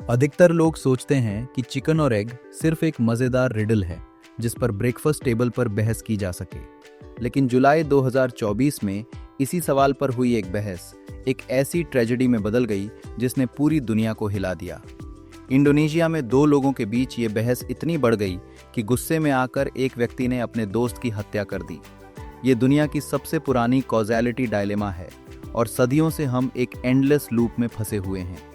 अधिकतर लोग सोचते हैं कि चिकन और एग सिर्फ एक मज़ेदार रिडल है जिस पर ब्रेकफास्ट टेबल पर बहस की जा सके। लेकिन जुलाई 2024 में इसी सवाल पर हुई एक बहस एक ऐसी ट्रेजेडी में बदल गई जिसने पूरी दुनिया को हिला दिया। इंडोनेशिया में दो लोगों के बीच ये बहस इतनी बढ़ गई कि गुस्से में आकर एक व्यक्ति ने अपने दोस्त की हत्या कर दी। ये दुनिया की सबसे पुरानी कॉज़ैलिटी डायलेमा है और सदियों से हम एक एंडलेस लूप में फंसे हुए हैं।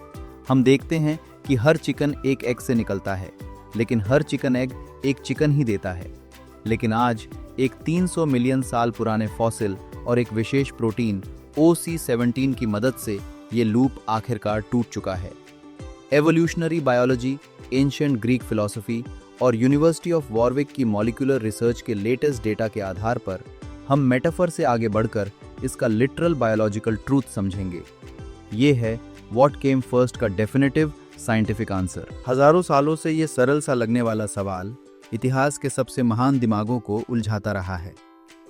हम देखते हैं कि हर चिकन एक एग से निकलता है, लेकिन हर चिकन एग एक चिकन ही देता है। लेकिन आज एक 300 मिलियन साल पुराने फॉसिल और एक विशेष प्रोटीन OC17 की मदद से ये लूप आखिरकार टूट चुका है। Evolutionary biology, ancient Greek philosophy और यूनिवर्सिटी ऑफ वॉरविक की मॉलिक्यूलर रिसर्च के लेटेस्ट डेटा के आधार पर हम मेटाफर से आगे बढ़कर इसका लिटरल बायोलॉजिकल ट्रूथ समझेंगे। ये है व्हाट केम फर्स्ट का डेफिनेटिव साइंटिफिक आंसर। हजारों सालों से ये सरल सा लगने वाला सवाल इतिहास के सबसे महान दिमागों को उलझाता रहा है।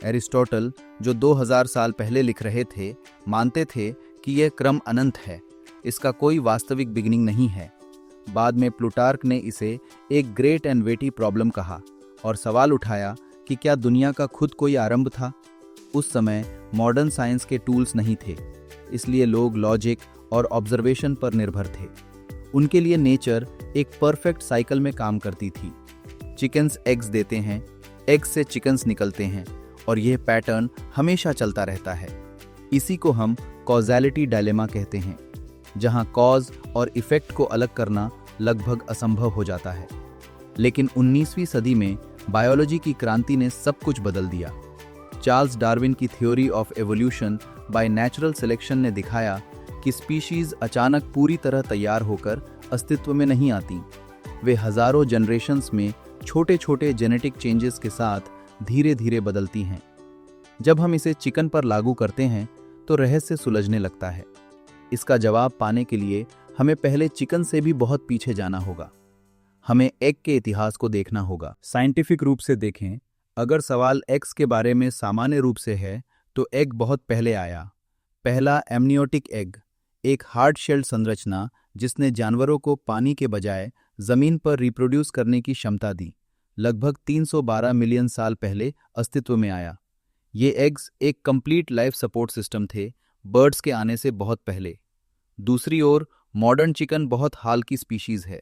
एरिस्टोटल, जो 2000 साल पहले लिख रहे थे, मानते थे कि यह क्रम अनंत है, इसका कोई वास्तविक बिगिनिंग नहीं है। बाद में प्लूटार्क ने इसे एक ग्रेट एंड वेटी प्रॉब्लम कहा और सवाल उठाया कि क्या दुनिया का खुद कोई आरंभ था। उस समय मॉडर्न साइंस के टूल्स नहीं थे, इसलिए लोग लॉजिक और ऑब्जर्वेशन पर निर्भर थे। उनके लिए नेचर एक परफेक्ट साइकिल में काम करती थी। चिकन्स एग्स देते हैं, एग्स से चिकन्स निकलते हैं और यह पैटर्न हमेशा चलता रहता है। इसी को हम कॉज़ैलिटी डायलेमा कहते हैं, जहां कॉज और इफेक्ट को अलग करना लगभग असंभव हो जाता है। लेकिन 19वीं सदी में बायोलॉजी की क्रांति ने सब कुछ बदल दिया। चार्ल्स डार्विन की theory of evolution by natural selection ने दिखाया कि स्पीशीज अचानक पूरी तरह तैयार होकर अस्तित्व में नहीं आती। वे हजारों जनरेशन्स में छोटे छोटे जेनेटिक चेंजेस के साथ धीरे धीरे बदलती हैं। जब हम इसे चिकन पर लागू करते हैं तो रहस्य सुलझने लगता है। इसका जवाब पाने के लिए हमें पहले चिकन से भी बहुत पीछे जाना होगा। हमें एग के इतिहास को देखना होगा। साइंटिफिक रूप से देखें, अगर सवाल एग्स के बारे में सामान्य रूप से है तो एग बहुत पहले आया। पहला एमनियोटिक एग, एक हार्ड शेल्ड संरचना जिसने जानवरों को पानी के बजाय जमीन पर रिप्रोड्यूस करने की क्षमता दी, लगभग 312 मिलियन साल पहले अस्तित्व में आया। ये एग्स एक कंप्लीट लाइफ सपोर्ट सिस्टम थे, बर्ड्स के आने से बहुत पहले। दूसरी ओर मॉडर्न चिकन बहुत हाल की स्पीशीज है।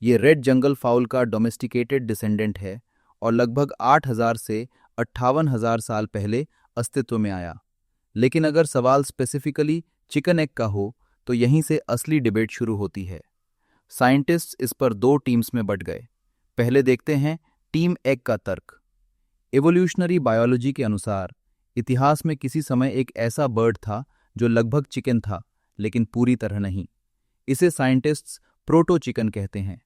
ये रेड जंगल फाउल का डोमेस्टिकेटेड डिसेंडेंट है और लगभग 8000 से 58,000 साल पहले अस्तित्व में आया। लेकिन अगर सवाल स्पेसिफिकली चिकन एग का हो तो यहीं से असली डिबेट शुरू होती है। साइंटिस्ट्स इस पर दो टीम्स में बंट गए। पहले देखते हैं टीम एग का तर्क। एवोल्यूशनरी बायोलॉजी के अनुसार इतिहास में किसी समय एक ऐसा बर्ड था जो लगभग चिकन था, लेकिन पूरी तरह नहीं। इसे साइंटिस्ट्स प्रोटो चिकन कहते हैं।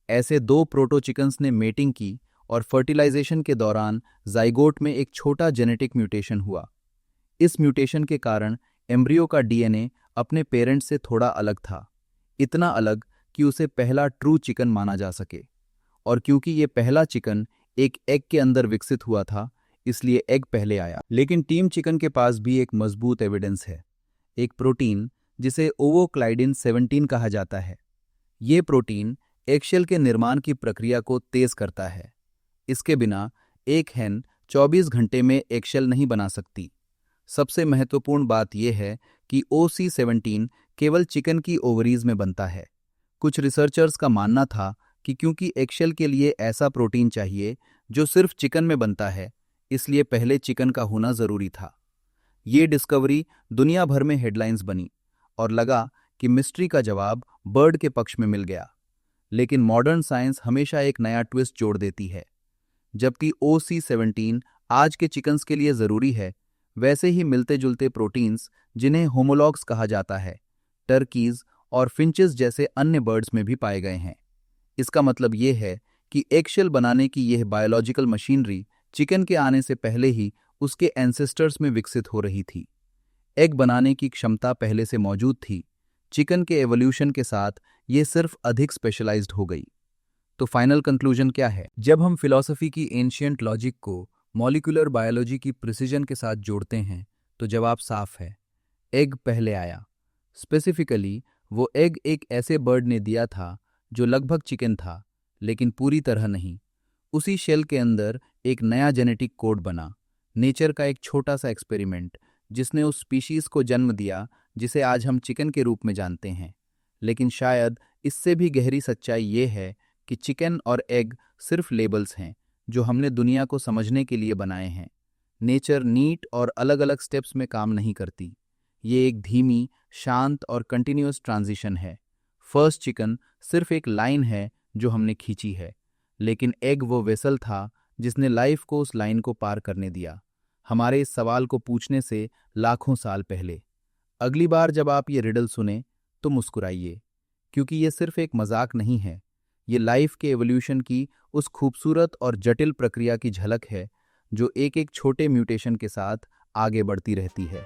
ऐसे दो प्रोटो चिकन्स ने मेटिंग की और फर्टिलाइजेशन के दौरान जाइगोट में एक छोटा जेनेटिक म्यूटेशन हुआ। इस म्यूटेशन के कारण एम्ब्रियो का डीएनए अपने पेरेंट्स से थोड़ा अलग था, इतना अलग कि उसे पहला ट्रू चिकन माना जा सके। और क्योंकि ये पहला चिकन एक एग के अंदर विकसित हुआ था, इसलिए एग पहले आया। लेकिन टीम चिकन के पास भी एक मजबूत एविडेंस है, एक प्रोटीन जिसे ओवोक्लाइडिन 17 कहा जाता है। ये प्रोटीन एगशेल के निर्माण की प्रक्रिया को तेज करता है। इसके बिना एक हैन 24 घंटे में एगशेल नहीं बना सकती। सबसे महत्वपूर्ण बात यह है कि OC17 केवल चिकन की ओवरीज में बनता है। कुछ रिसर्चर्स का मानना था कि क्योंकि एगशेल के लिए ऐसा प्रोटीन चाहिए जो सिर्फ चिकन में बनता है, इसलिए पहले चिकन का होना जरूरी था। ये डिस्कवरी दुनिया भर में हेडलाइंस बनी और लगा कि मिस्ट्री का जवाब बर्ड के पक्ष में मिल गया। लेकिन मॉडर्न साइंस हमेशा एक नया ट्विस्ट जोड़ देती है। जबकि OC17 आज के चिकन्स के लिए जरूरी है, वैसे ही मिलते जुलते प्रोटीन्स जिन्हें होमोलॉग्स कहा जाता है, टर्कीज और फिंचेस जैसे अन्य बर्ड्स में भी पाए गए हैं। इसका मतलब ये है कि एगशेल बनाने की यह बायोलॉजिकल मशीनरी चिकन के आने से पहले ही उसके एंसेस्टर्स में विकसित हो रही थी। एग बनाने की क्षमता पहले से मौजूद थी। चिकन के एवोल्यूशन के साथ ये सिर्फ अधिक स्पेशलाइज्ड हो गई। तो फाइनल कंक्लूजन क्या है? जब हम फिलॉसफी की एंशिएंट लॉजिक को मॉलिक्यूलर बायोलॉजी की प्रिसीजन के साथ जोड़ते हैं तो जवाब साफ है, एग पहले आया। स्पेसिफिकली वो एग एक ऐसे बर्ड ने दिया था जो लगभग चिकन था, लेकिन पूरी तरह नहीं। उसी शेल के अंदर एक नया जेनेटिक कोड बना, नेचर का एक छोटा सा एक्सपेरिमेंट जिसने उस स्पीशीज को जन्म दिया जिसे आज हम चिकन के रूप में जानते हैं। लेकिन शायद इससे भी गहरी सच्चाई ये है कि चिकन और एग सिर्फ लेबल्स हैं जो हमने दुनिया को समझने के लिए बनाए हैं। नेचर नीट और अलग अलग स्टेप्स में काम नहीं करती। ये एक धीमी, शांत और कंटिन्यूअस ट्रांजिशन है। फर्स्ट चिकन सिर्फ एक लाइन है जो हमने खींची है, लेकिन एग वो वेसल था जिसने लाइफ को उस लाइन को पार करने दिया, हमारे इस सवाल को पूछने से लाखों साल पहले। अगली बार जब आप ये रिडल सुने तो मुस्कुराइए, क्योंकि ये सिर्फ एक मजाक नहीं है। ये लाइफ के एवोल्यूशन की उस खूबसूरत और जटिल प्रक्रिया की झलक है जो एक एक छोटे म्यूटेशन के साथ आगे बढ़ती रहती है।